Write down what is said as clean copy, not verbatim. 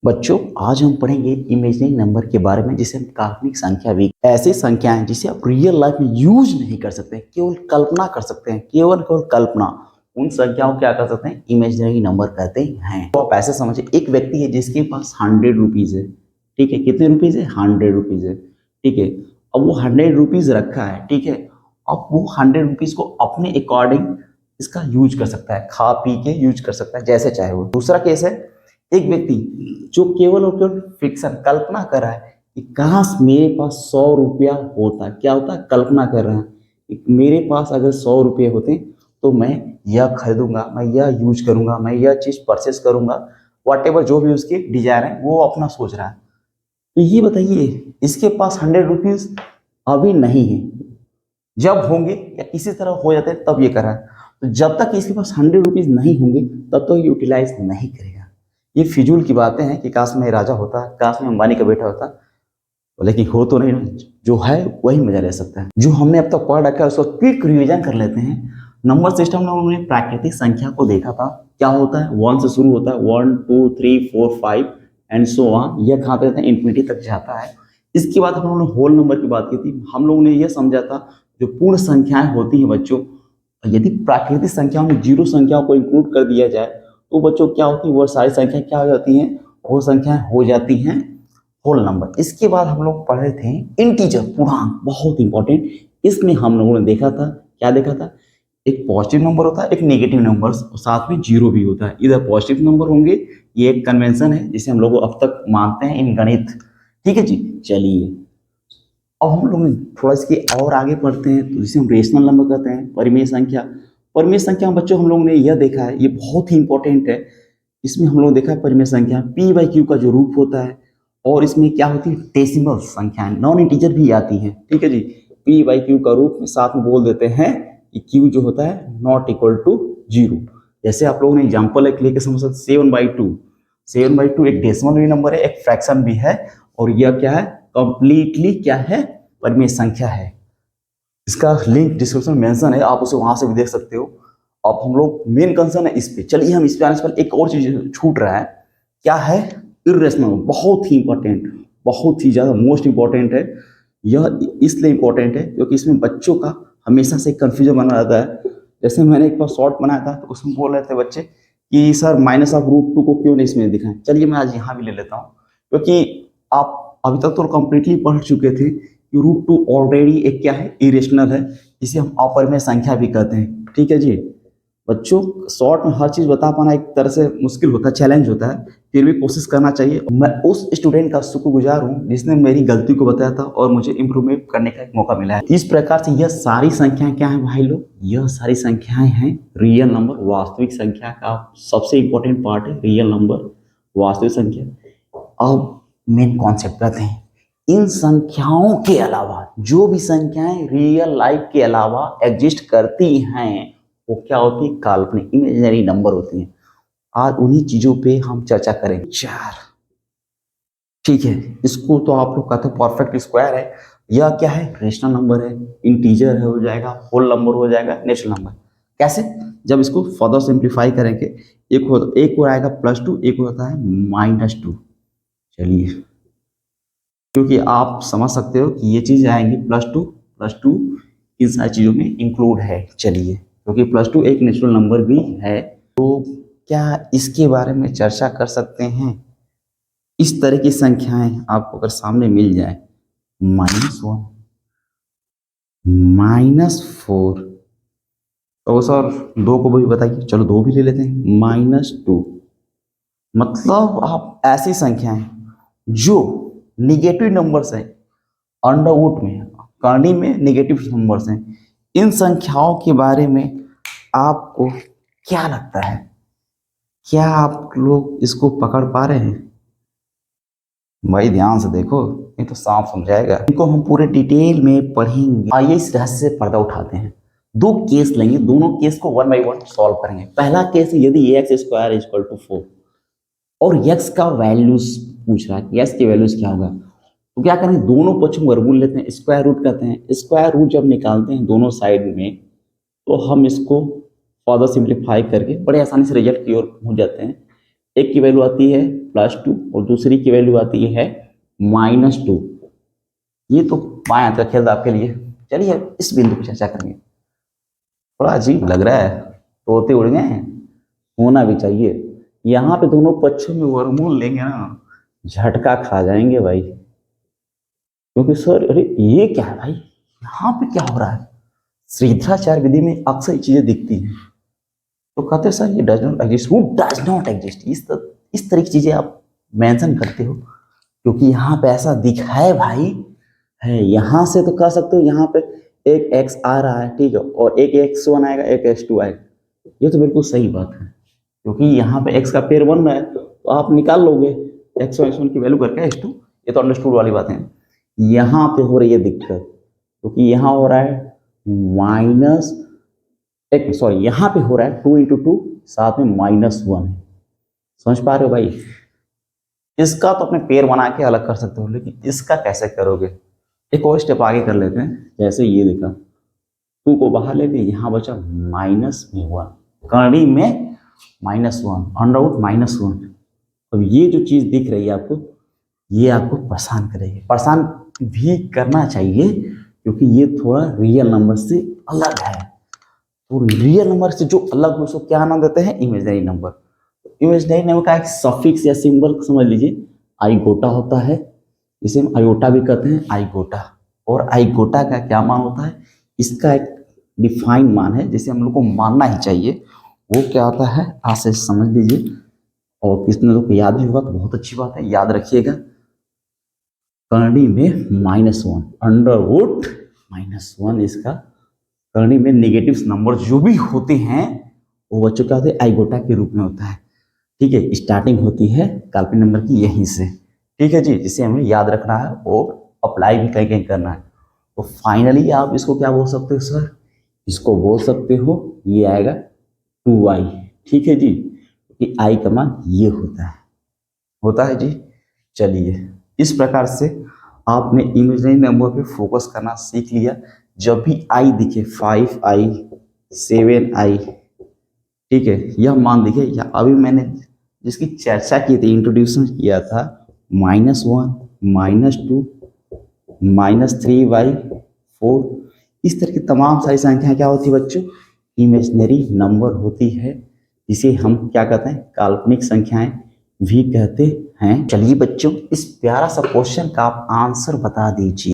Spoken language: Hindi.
बच्चों, आज हम पढ़ेंगे इमेजिनरी नंबर के बारे में, जिसे हम काल्पनिक संख्या भी ऐसी संख्याएं जिसे आप रियल लाइफ में यूज नहीं कर सकते, केवल कल्पना कर सकते हैं। केवल केवल कल्पना, उन संख्याओं को क्या कर सकते हैं? इमेजिनरी नंबर कहते हैं। तो आप ऐसे समझिए, एक व्यक्ति है जिसके पास 100 रुपीज है। ठीक है, कितने रुपीज है? 100 रुपीज है। ठीक है, अब वो 100 रुपीज रखा है। ठीक है, अब वो 100 रुपीज को अपने अकॉर्डिंग इसका यूज कर सकता है, खा पी के यूज कर सकता है जैसे चाहे वो। दूसरा केस है, एक व्यक्ति जो केवल और केवल फिक्शन कल्पना कर रहा है कि काश मेरे पास 100 रुपया होता। क्या होता है? कल्पना कर रहा है कि मेरे पास अगर 100 रुपये होते तो मैं यह खरीदूंगा, मैं यह यूज करूंगा, मैं यह चीज परचेस करूंगा। वॉट एवर जो भी उसकी डिजायर है वो अपना सोच रहा है। तो ये बताइए, इसके पास 100 रुपीज अभी नहीं है। जब होंगे या किसी तरह हो जाते तब ये कर रहा है। तो जब तक इसके पास 100 रुपीज नहीं होंगे तब तक ये यूटिलाइज नहीं करेगा। ये फिजूल की बातें हैं कि काश मैं राजा होता, काश मैं अंबानी का बेटा होता, लेकिन हो तो नहीं ना। जो है वही मजा ले सकता है। जो हमने अब तक पढ़ रखा है उसको क्विक रिवीजन कर लेते हैं। नंबर सिस्टम में उन्होंने प्राकृतिक संख्या को देखा था। क्या होता है? 1 से शुरू होता है, 1 2 3 4 5 एंड सो ऑन। यह कहाँ पे जाता है? इन्फिनिटी तक जाता है। इसके बाद हम लोगों ने होल नंबर की बात की थी। हम लोगों ने यह समझा था जो पूर्ण संख्याएं होती हैं बच्चों, यदि प्राकृतिक संख्याओं में जीरो संख्याओं को इंक्लूड कर दिया जाए तो बच्चों क्या होती है? वो सारी संख्या क्या हो जाती हैं? वो संख्याएं हो जाती हैं होल नंबर। इसके बाद हम लोग पढ़े थे इंटीजर, पूर्णांक, बहुत इंपॉर्टेंट। इसमें हम लोगों ने देखा था, क्या देखा था? एक पॉजिटिव नंबर होता है, एक नेगेटिव नंबर, साथ में जीरो भी होता है। इधर पॉजिटिव नंबर होंगे, ये एक कन्वेंशन है जिसे हम लोग अब तक मानते हैं इन गणित। ठीक है जी, चलिए अब हम लोग थोड़ा इसके और आगे पढ़ते हैं तो जिसे हम रेशनल नंबर कहते हैं, परिमेय संख्या। परिमेय संख्या में बच्चों हम लोगों ने यह देखा है, ये बहुत ही इंपॉर्टेंट है। इसमें हम लोग देखा है परिमेय संख्या पी बाई क्यू का जो रूप होता है, और इसमें क्या होती है? डेसिमल संख्याएं, नॉन इंटीजर भी आती हैं। ठीक है जी, पी बाई क्यू का रूप में साथ में बोल देते हैं कि क्यू जो होता है नॉट इक्वल टू जीरो। जैसे आप लोगों ने एग्जाम्पल एक लेके समझ सकते, 7/2। 7/2 एक डेसिमल भी नंबर है, एक फ्रैक्शन भी है, और यह क्या है? कंप्लीटली क्या है? परिमेय संख्या है। इसका लिंक डिस्क्रिप्शन में मेंशन है, आप उसे वहां से भी देख सकते हो। अब हम लोग मेन कंसर्न है इस पे। चलिए हम इस पे आने से पहले एक और चीज छूट रहा है। क्या है? इर्रेशनल। बहुत ही इंपॉर्टेंट, बहुत ही ज्यादा मोस्ट इंपॉर्टेंट है। यह इसलिए इंपॉर्टेंट है क्योंकि इसमें बच्चों का हमेशा से कंफ्यूजन बना रहता है। जैसे मैंने एक बार शॉर्ट बनाया था तो उसमें बोल रहे थे बच्चे कि सर -√2 को क्यों नहीं इसमें दिखाएं। चलिए मैं आज यहाँ भी ले लेता हूँ, क्योंकि आप अभी तक तो कंप्लीटली पढ़ चुके थे कि √2 ऑलरेडी एक क्या है? इरेशनल है, जिसे हम अपरिमेय संख्या भी कहते हैं। ठीक है जी बच्चों, शॉर्ट में हर चीज बता पाना एक तरह से मुश्किल होता है, चैलेंज होता है, फिर भी कोशिश करना चाहिए। मैं उस स्टूडेंट का शुक्रगुजार हूँ जिसने मेरी गलती को बताया था और मुझे इम्प्रूवमेंट करने का एक मौका मिला है। इस प्रकार से यह सारी संख्याएं क्या है भाई लोग? यह सारी संख्याएं हैं रियल नंबर, वास्तविक संख्या का सबसे इंपॉर्टेंट पार्ट है रियल नंबर, वास्तविक संख्या। अब मेन कॉन्सेप्ट कहते हैं, इन संख्याओं के अलावा जो भी संख्याएं रियल लाइफ के अलावा एग्जिस्ट करती हैं वो क्या होती है? काल्पनिक, इमेजिनरी नंबर होती हैं। आज उन्हीं चीजों पे हम चर्चा करेंगे। 4, ठीक है, इसको तो आप लोग कहते हैं परफेक्ट स्क्वायर है। यह क्या है? रेशनल नंबर है, इंटीजर है, हो जाएगा होल नंबर, हो जाएगा नेचुरल नंबर। कैसे? जब इसको फर्दर सिंप्लीफाई करेंगे, एक हो आएगा +2, एक होता है -2। चलिए, क्योंकि आप समझ सकते हो कि ये चीज आएंगी +2 इन सारी चीजों में इंक्लूड है। चलिए, क्योंकि +2 एक नेचुरल नंबर भी है, तो क्या इसके बारे में चर्चा कर सकते हैं? इस तरह की संख्याएं आपको अगर सामने मिल जाए, -1, -4, तो सर 2 को भी बताइए, चलो 2 भी ले लेते हैं, -2। मतलब आप ऐसी संख्याएं जो निगेटिव नंबर्स है, अंडरवुड में, कर्ण में नेगेटिव नंबर्स हैं, इन संख्याओं के बारे में आपको क्या लगता है? क्या आप लोग इसको पकड़ पा रहे हैं? भाई ध्यान से देखो, ये तो साफ समझाएगा। इनको हम पूरे डिटेल में पढ़ेंगे। आइए इस रहस्य से पर्दा उठाते हैं। 2 केस लेंगे, दोनों केस को 1 बाई 1 सॉल्व करेंगे। पहला केस है, यदि x² = 4 और x का वैल्यूज पूछ रहा है, x की वैल्यूज क्या होगा, तो क्या करें? दोनों पक्षों को वर्गमूल लेते हैं, स्क्वायर रूट करते हैं। स्क्वायर रूट जब निकालते हैं दोनों साइड में, तो हम इसको फर्दर सिंप्लीफाई करके बड़े आसानी से रिजल्ट की ओर पहुंच जाते हैं। एक की वैल्यू आती है +2 और दूसरी की वैल्यू आती है -2। ये तो बाएं हाथ का खेल था आपके लिए। चलिए इस बिंदु पर चर्चा करेंगे। थोड़ा अजीब लग रहा है, तोते उड़ गए हैं, होना भी चाहिए। यहाँ पे दोनों पक्षों में वर्गमूल लेंगे ना, झटका खा जाएंगे भाई। क्योंकि सर अरे ये क्या है भाई, यहाँ पे क्या हो रहा है? श्रीधराचार्य विधि में अक्सर ये चीजें दिखती हैं, तो कहते हैं सर ये does not exist. Who does not exist? इस तरह की चीजें आप मेंशन करते हो क्योंकि यहाँ पे ऐसा दिखा है भाई। है यहाँ से तो कह सकते हो, यहाँ पे एक x आ रहा है, ठीक है, और एक x1 आएगा, एक x2 आएगा। ये तो बिल्कुल सही बात है क्योंकि यहाँ पे x का पेयर बन रहा है, तो आप निकाल लोगे x1 x1 की वैल्यू करके x2। ये तो अंडरस्टूड वाली बात है। यहाँ पे हो रही है दिक्कत क्योंकि यहाँ हो रहा है यहाँ पे हो रहा है 2 × 2 साथ में -1 है। समझ पा रहे हो भाई? इसका तो अपने पेयर बना के अलग कर सकते हो, लेकिन इसका कैसे करोगे? एक और स्टेप आगे कर लेते हैं। जैसे ये देखा, 2 को बाहर ले लिया, यहाँ बचा -1, करनी में -1, √-1। अब ये जो चीज दिख रही है आपको, ये आपको परेशान करेगी। परेशान भी करना चाहिए क्योंकि ये थोड़ा रियल नंबर से अलग है। तो रियल नंबर से जो अलग हो उसको क्या नाम देते हैं? Imaginary number. इमेजिनरी नंबर का एक सफिक्स या सिंबल समझ लीजिए, आईगोटा होता है, जिसे हम आयोटा भी कहते हैं, आईगोटा। और आईगोटा का क्या मान होता है? इसका एक डिफाइन मान है जिसे हम लोग को मानना ही चाहिए। वो क्या होता है आज से समझ लीजिए, और किसने लोग को याद भी होगा तो बहुत अच्छी बात है, याद रखिएगा। करनी में -1, √-1 इसका करनी में नेगेटिव नंबर जो भी होते हैं वो बच्चों क्या होते हैं? आईगोटा के रूप में होता है। ठीक है, स्टार्टिंग होती है काल्पनिक नंबर की यहीं से। ठीक है जी, जिसे हमें याद रखना है और अप्लाई भी कहीं कहीं करना है। तो फाइनली आप इसको क्या बोल सकते हो सर? इसको बोल सकते हो ये आएगा 2i। ठीक है जी, कि i का मान ये होता है जी। चलिए इस प्रकार से आपने इमेजिनरी नंबर पे फोकस करना सीख लिया। जब भी i दिखे, 5i, 7i, ठीक है, यह मान दिखे, या अभी मैंने जिसकी चर्चा की थी, इंट्रोड्यूसन किया था, -1, -2, -3y4, इस तरह की तमाम सारी संख्याएं क्या होती है बच्चों? इमेजिनरी नंबर होती है। इसे हम क्या कहते हैं? काल्पनिक संख्याएं भी कहते हैं। चलिए बच्चों, इस प्यारा सा क्वेश्चन का आप आंसर बता दीजिए।